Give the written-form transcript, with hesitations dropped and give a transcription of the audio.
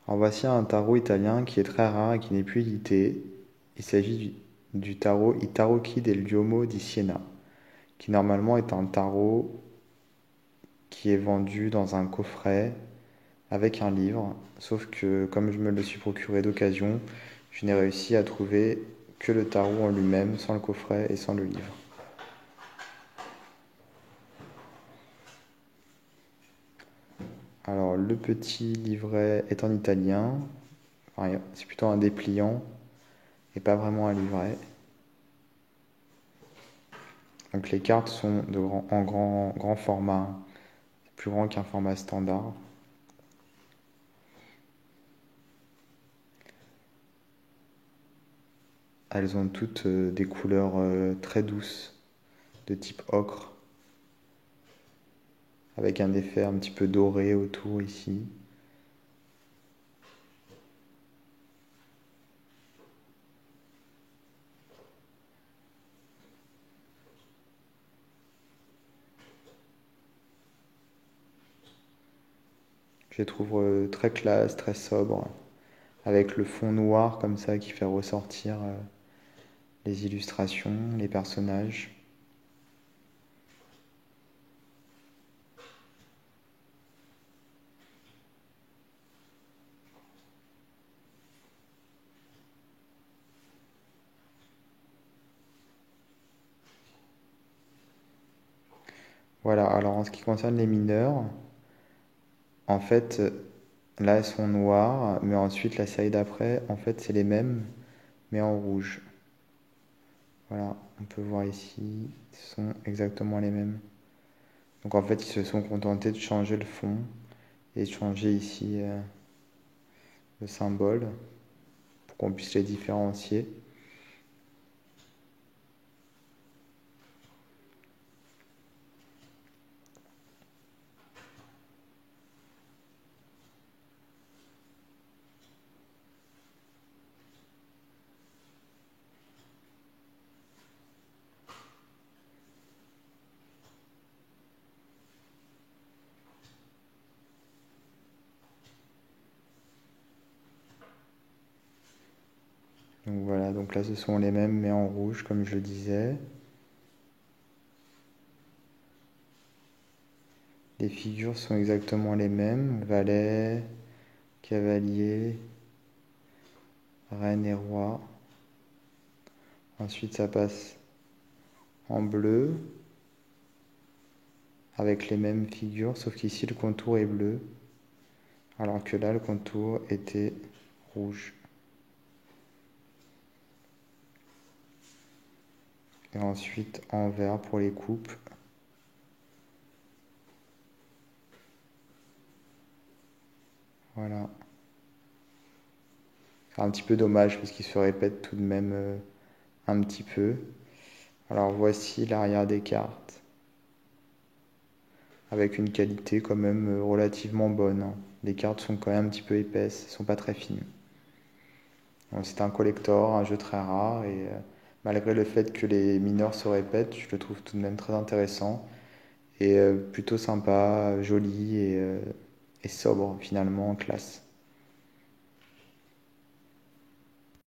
Alors voici un tarot italien qui est très rare et qui n'est plus édité. Il s'agit du tarot I Tarocchi del Duomo di Siena, qui normalement est un tarot qui est vendu dans un coffret avec un livre, sauf que comme je me le suis procuré d'occasion, je n'ai réussi à trouver que le tarot en lui-même, sans le coffret et sans le livre. Alors le petit livret est en italien, enfin, c'est plutôt un dépliant et pas vraiment un livret. Donc les cartes sont en grand format, plus grand qu'un format standard. Elles ont toutes des couleurs très douces, de type ocre, avec un effet un petit peu doré autour ici. Je les trouve très classe, très sobre, avec le fond noir comme ça qui fait ressortir les illustrations, les personnages. Voilà, alors en ce qui concerne les mineurs, en fait, là elles sont noires, mais ensuite la série d'après, en fait c'est les mêmes, mais en rouge. Voilà, on peut voir ici, ce sont exactement les mêmes. Donc en fait, ils se sont contentés de changer le fond et de changer ici le symbole pour qu'on puisse les différencier. Donc voilà, donc là ce sont les mêmes mais en rouge comme je le disais. Les figures sont exactement les mêmes, valet, cavalier, reine et roi. Ensuite ça passe en bleu avec les mêmes figures, sauf qu'ici le contour est bleu, alors que là le contour était rouge. Et ensuite en vert pour les coupes. Voilà. C'est un petit peu dommage parce qu'il se répète tout de même un petit peu. Alors voici l'arrière des cartes, avec une qualité quand même relativement bonne, hein. Les cartes sont quand même un petit peu épaisses, elles sont pas très fines. C'est un collector, un jeu très rare, et malgré le fait que les mineurs se répètent, je le trouve tout de même très intéressant, et plutôt sympa, joli et sobre finalement, en classe.